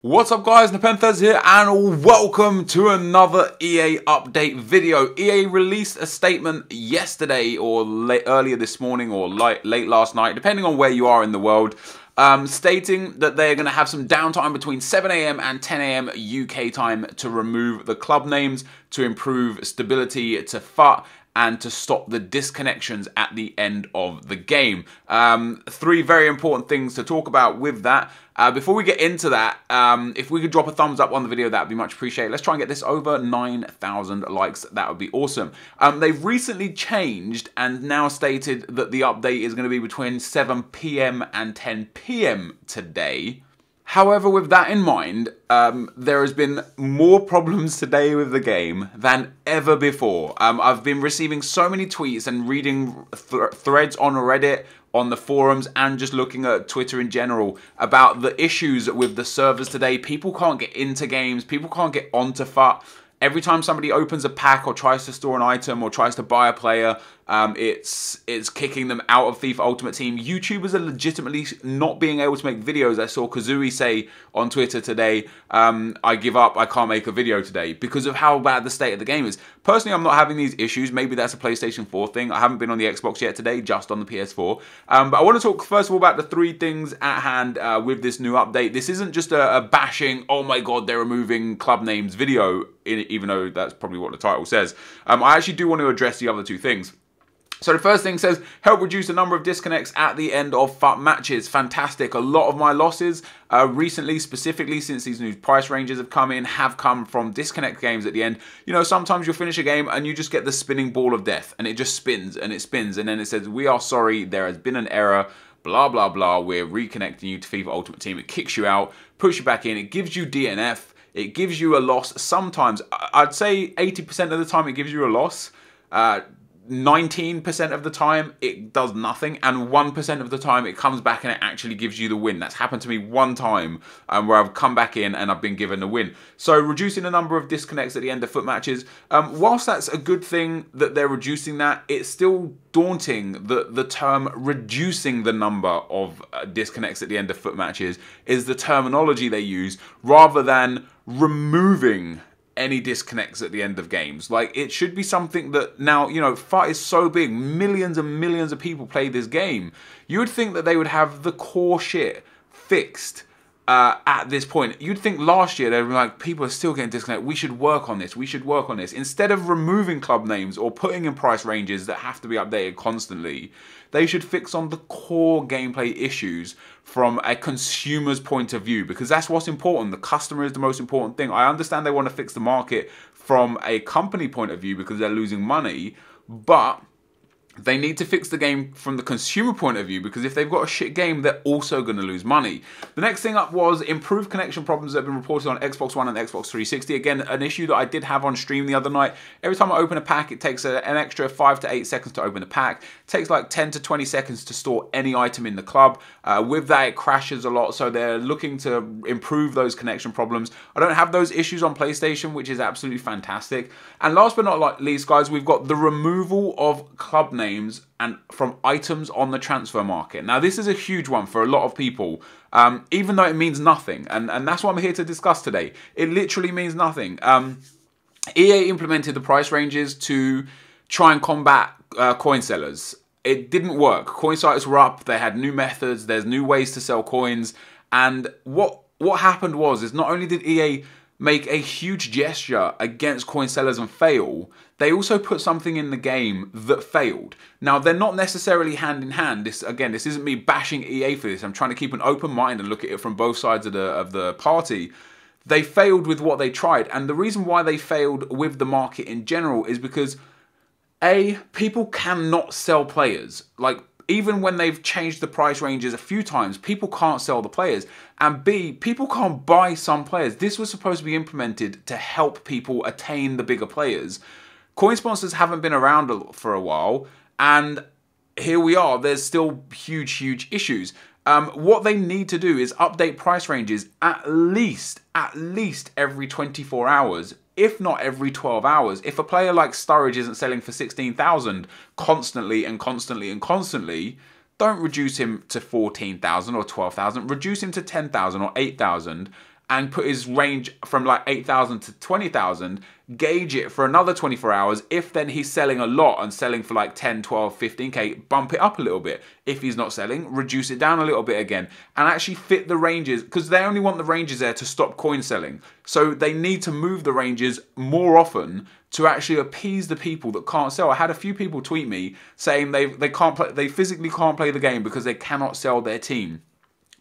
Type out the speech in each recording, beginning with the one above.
What's up guys, NepentheZ here and welcome to another EA update video. EA released a statement yesterday or earlier this morning or late last night, depending on where you are in the world, stating that they're going to have some downtime between 7 AM and 10 AM UK time to remove the club names, to improve stability to FUT, and to stop the disconnections at the end of the game. Three very important things to talk about with that. Before we get into that, if we could drop a thumbs up on the video, that would be much appreciated. Let's try and get this over 9,000 likes. That would be awesome. They've recently changed and now stated that the update is going to be between 7 PM and 10 PM today. However, with that in mind, there has been more problems today with the game than ever before. I've been receiving so many tweets and reading threads on Reddit, on the forums, and just looking at Twitter in general about the issues with the servers today. People can't get into games, people can't get onto FUT. Every time somebody opens a pack or tries to store an item or tries to buy a player, it's kicking them out of FIFA Ultimate Team. YouTubers are legitimately not being able to make videos. I saw Kazooie say on Twitter today, I give up, I can't make a video today because of how bad the state of the game is. Personally, I'm not having these issues. Maybe that's a PlayStation 4 thing. I haven't been on the Xbox yet today, just on the PS4. But I want to talk first of all about the three things at hand with this new update. This isn't just a bashing, oh my god, they're removing club names video, even though that's probably what the title says. I actually do want to address the other two things. So the first thing says, help reduce the number of disconnects at the end of FUT matches. Fantastic. A lot of my losses recently, specifically since these new price ranges have come in, have come from disconnect games at the end. You know, sometimes you'll finish a game and you just get the spinning ball of death and it just spins and it spins. And then it says, we are sorry, there has been an error, blah, blah, blah. We're reconnecting you to FIFA Ultimate Team. It kicks you out, puts you back in. It gives you DNF. It gives you a loss. Sometimes, I'd say 80% of the time it gives you a loss. 19% of the time it does nothing, and 1% of the time it comes back and it actually gives you the win. That's happened to me one time where I've come back in and I've been given the win. So reducing the number of disconnects at the end of FUT matches, whilst that's a good thing that they're reducing that, it's still daunting that the term reducing the number of disconnects at the end of FUT matches is the terminology they use, rather than removing any disconnects at the end of games. Like, it should be something that now, you know, FUT is so big, millions and millions of people play this game. You would think that they would have the core shit fixed at this point. You'd think last year they were like, people are still getting disconnected, we should work on this, we should work on this. Instead of removing club names or putting in price ranges that have to be updated constantly, they should fix on the core gameplay issues from a consumer's point of view, because that's what's important. The customer is the most important thing. I understand they want to fix the market from a company point of view because they're losing money, but they need to fix the game from the consumer point of view, because if they've got a shit game, they're also going to lose money. The next thing up was improved connection problems that have been reported on Xbox One and Xbox 360. Again, an issue that I did have on stream the other night. Every time I open a pack, it takes an extra 5 to 8 seconds to open the pack. It takes like 10 to 20 seconds to store any item in the club. With that, it crashes a lot, so they're looking to improve those connection problems. I don't have those issues on PlayStation, which is absolutely fantastic. And last but not least, guys, we've got the removal of club names and from items on the transfer market. Now, this is a huge one for a lot of people, even though it means nothing, and that's what I'm here to discuss today. It literally means nothing. EA implemented the price ranges to try and combat coin sellers. It didn't work. Coin sites were up, they had new methods, there's new ways to sell coins, and what happened was not only did EA make a huge gesture against coin sellers and fail, they also put something in the game that failed. Now, they're not necessarily hand in hand. This isn't me bashing EA for this. I'm trying to keep an open mind and look at it from both sides of the party. They failed with what they tried, and the reason why they failed with the market in general is because A, people cannot sell players. Like, even when they've changed the price ranges a few times, people can't sell the players. And B, people can't buy some players. This was supposed to be implemented to help people attain the bigger players. Coin sponsors haven't been around for a while, and here we are. There's still huge issues. What they need to do is update price ranges at least every 24 hours, if not every 12 hours. If a player like Sturridge isn't selling for 16,000 constantly, don't reduce him to 14,000 or 12,000. Reduce him to 10,000 or 8,000 and put his range from like 8,000 to 20,000, gauge it for another 24 hours. If then he's selling a lot and selling for like 10, 12, 15k, bump it up a little bit. If he's not selling, reduce it down a little bit again, and actually fit the ranges, because they only want the ranges there to stop coin selling. So they need to move the ranges more often to actually appease the people that can't sell. I had a few people tweet me saying they physically can't play the game because they cannot sell their team.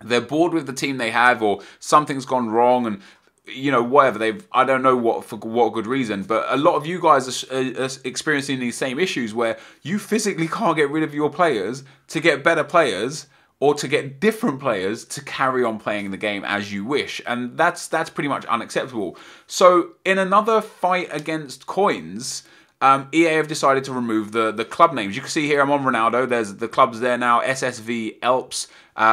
They're bored with the team they have, or something's gone wrong, and you know, whatever, I don't know for what good reason, but a lot of you guys are experiencing these same issues where you physically can't get rid of your players to get better players, or to get different players to carry on playing the game as you wish. And that's pretty much unacceptable. So in another fight against coins, EA have decided to remove the club names. You can see here I'm on Ronaldo. There's the clubs there now. SSV Alps.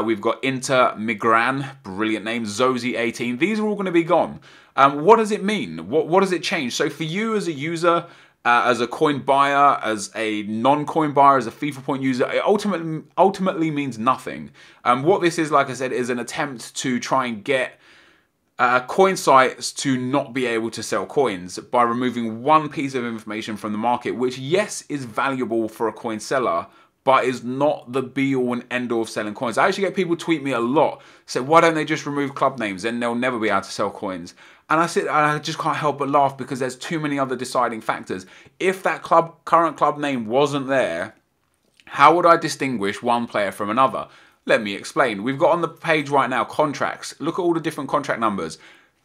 We've got Inter Migran, brilliant name. Zozi 18. These are all going to be gone. What does it mean? What does it change? So for you as a user, as a coin buyer, as a non-coin buyer, as a FIFA point user, it ultimately means nothing. What this is, like I said, is an attempt to try and get coin sites to not be able to sell coins by removing one piece of information from the market, which, yes, is valuable for a coin seller, but is not the be-all and end-all of selling coins. I actually get people tweet me a lot, say, why don't they just remove club names? Then they'll never be able to sell coins. And I just can't help but laugh, because there's too many other deciding factors. If that current club name wasn't there, how would I distinguish one player from another? Let me explain. We've got on the page right now contracts. Look at all the different contract numbers.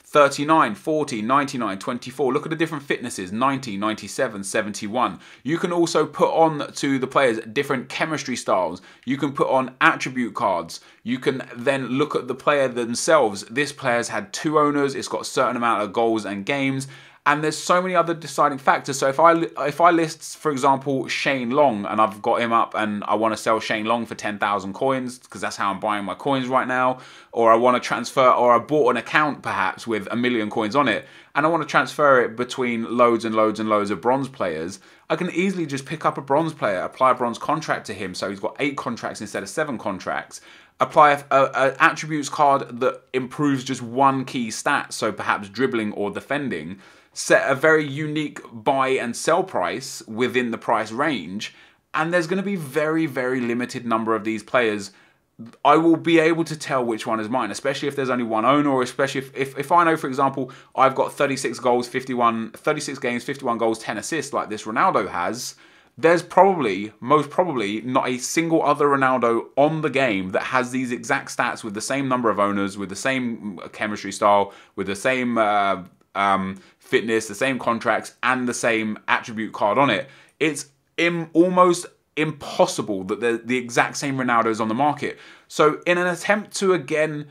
39, 40, 99, 24. Look at the different fitnesses. 90, 97, 71. You can also put on to the players different chemistry styles. You can put on attribute cards. You can then look at the player themselves. This player's had 2 owners. It's got a certain amount of goals and games. And there's so many other deciding factors. So if I list, for example, Shane Long, and I've got him up and I want to sell Shane Long for 10,000 coins, because that's how I'm buying my coins right now, or I want to transfer, or I bought an account perhaps with 1 million coins on it, and I want to transfer it between loads and loads and loads of bronze players, I can easily just pick up a bronze player, apply a bronze contract to him, so he's got 8 contracts instead of 7 contracts, apply an attributes card that improves just one key stat, so perhaps dribbling or defending, set a very unique buy and sell price within the price range, and there's going to be very, very limited number of these players. I will be able to tell which one is mine, especially if there's only one owner, or especially if I know, for example, I've got 36 goals, 36 games, 51 goals, 10 assists like this Ronaldo has. There's most probably not a single other Ronaldo on the game that has these exact stats with the same number of owners, with the same chemistry style, with the same fitness, the same contracts, and the same attribute card on it. It's almost impossible that the exact same Ronaldo is on the market. So in an attempt to, again,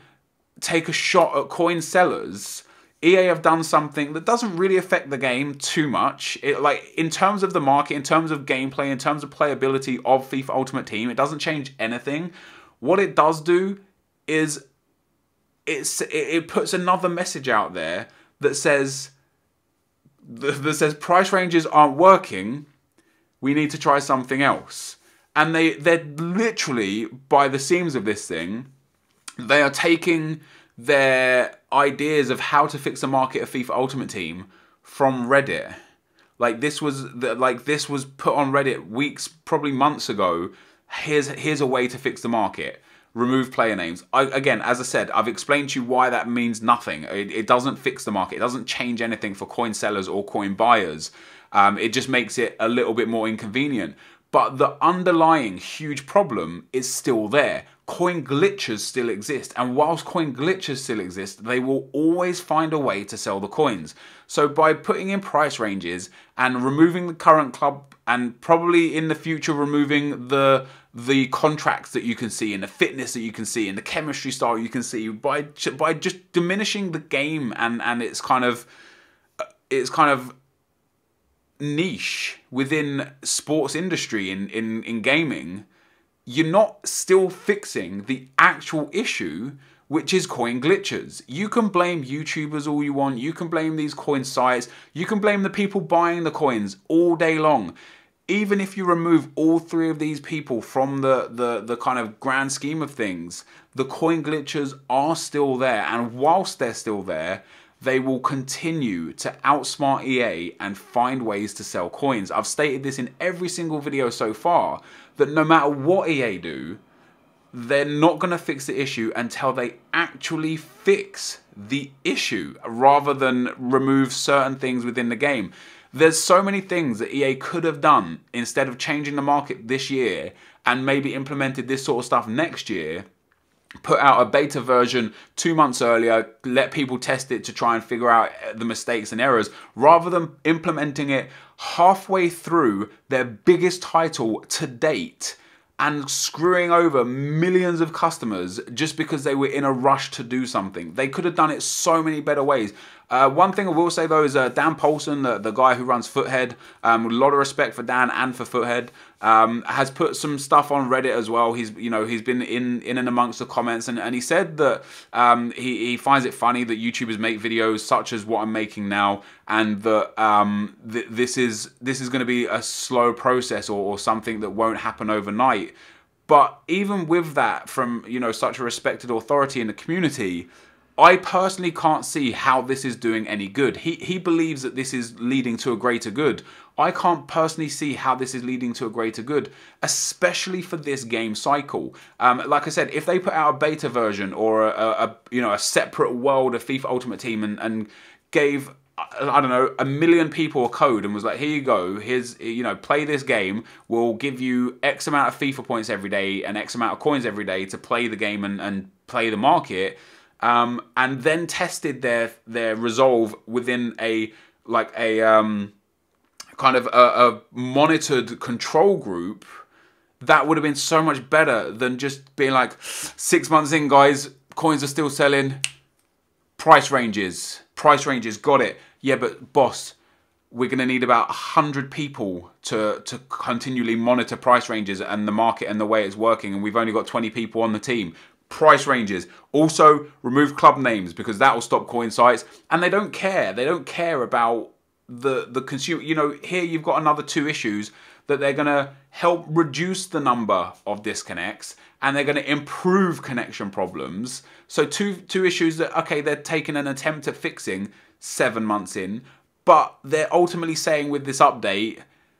take a shot at coin sellers, EA have done something that doesn't really affect the game too much. Like, in terms of the market, in terms of gameplay, in terms of playability of FIFA Ultimate Team, it doesn't change anything. What it does do is it puts another message out there that says price ranges aren't working, we need to try something else. And they're literally, by the seams of this thing, they are taking their ideas of how to fix the market of FIFA Ultimate Team from Reddit. This was put on Reddit weeks, probably months ago. Here's a way to fix the market. Remove player names. Again, as I said, I've explained to you why that means nothing. It doesn't fix the market. It doesn't change anything for coin sellers or coin buyers. It just makes it a little bit more inconvenient. But the underlying huge problem is still there. Coin glitches still exist. And whilst coin glitches still exist, they will always find a way to sell the coins. So by putting in price ranges and removing the current club, and probably in the future removing the contracts that you can see, and the fitness that you can see, and the chemistry style you can see, by just diminishing the game and its kind of niche within sports industry in gaming, you're not still fixing the actual issue, which is coin glitches. You can blame YouTubers all you want, you can blame these coin sites, you can blame the people buying the coins all day long. even if you remove all three of these people from the kind of grand scheme of things, the coin glitches are still there. And whilst they're still there, they will continue to outsmart EA and find ways to sell coins. I've stated this in every single video so far, that no matter what EA do, they're not going to fix the issue until they actually fix the issue, rather than remove certain things within the game. There's so many things that EA could have done instead of changing the market this year and maybe implemented this sort of stuff next year. Put out a beta version 2 months earlier, let people test it to try and figure out the mistakes and errors, rather than implementing it halfway through their biggest title to date and screwing over millions of customers just because they were in a rush to do something. They could have done it so many better ways. One thing I will say though is Dan Paulson, the guy who runs Foothead, a lot of respect for Dan and for Foothead, has put some stuff on Reddit as well. He's been in and amongst the comments, and he said that he finds it funny that YouTubers make videos such as what I'm making now, and that this is going to be a slow process or something that won't happen overnight. But even with that, from such a respected authority in the community, I personally can't see how this is doing any good. He believes that this is leading to a greater good. I can't personally see how this is leading to a greater good, especially for this game cycle. Like I said, if they put out a beta version or a separate world of FIFA Ultimate Team and gave, I don't know, 1 million people a code and was like, here you go, here's, play this game, we'll give you X amount of FIFA points every day and X amount of coins every day to play the game and play the market, and then tested their resolve within a kind of a monitored control group, that would have been so much better than just being like, 6 months in, guys, coins are still selling, price ranges, got it. Yeah, but boss, we're going to need about 100 people to continually monitor price ranges and the market and the way it's working, and we've only got 20 people on the team. Price ranges. Also, remove club names, because that will stop coin sites. And they don't care. They don't care about the consumer. Here you've got another 2 issues that they're going to help reduce the number of disconnects, and they're going to improve connection problems. So two issues that, okay, they're taking an attempt at fixing 7 months in, but they're ultimately saying with this update,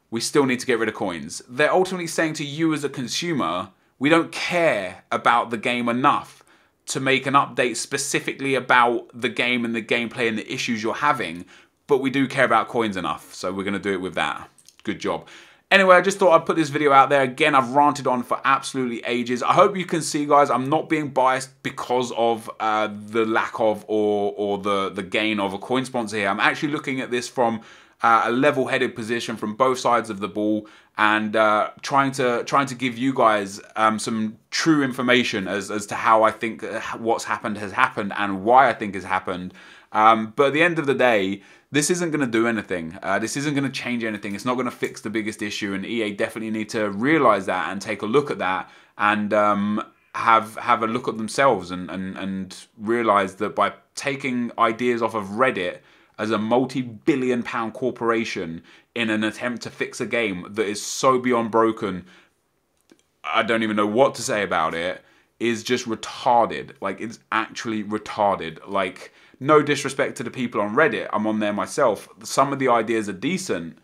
we still need to get rid of coins. They're ultimately saying to you as a consumer, we don't care about the game enough to make an update specifically about the game and the gameplay and the issues you're having, but we do care about coins enough, so we're going to do it with that. Good job. Anyway, I just thought I'd put this video out there. Again, I've ranted on for absolutely ages. I hope you can see, guys, I'm not being biased because of the lack of or the gain of a coin sponsor here. I'm actually looking at this from a level-headed position from both sides of the ball, and trying to give you guys some true information as to how I think what's happened has happened and why I think has happened. But at the end of the day, this isn't going to do anything. This isn't going to change anything. It's not going to fix the biggest issue, and EA definitely need to realize that and take a look at that, and have a look at themselves and realize that by taking ideas off of Reddit as a multi-billion-pound corporation in an attempt to fix a game that is so beyond broken, I don't even know what to say about it, is just retarded. Like, it's actually retarded. Like, no disrespect to the people on Reddit, I'm on there myself. Some of the ideas are decent,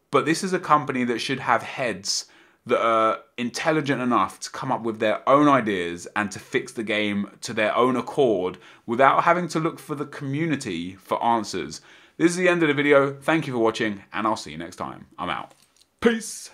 but this is a company that should have heads that are intelligent enough to come up with their own ideas and to fix the game to their own accord without having to look for the community for answers. This is the end of the video. Thank you for watching, and I'll see you next time. I'm out. Peace.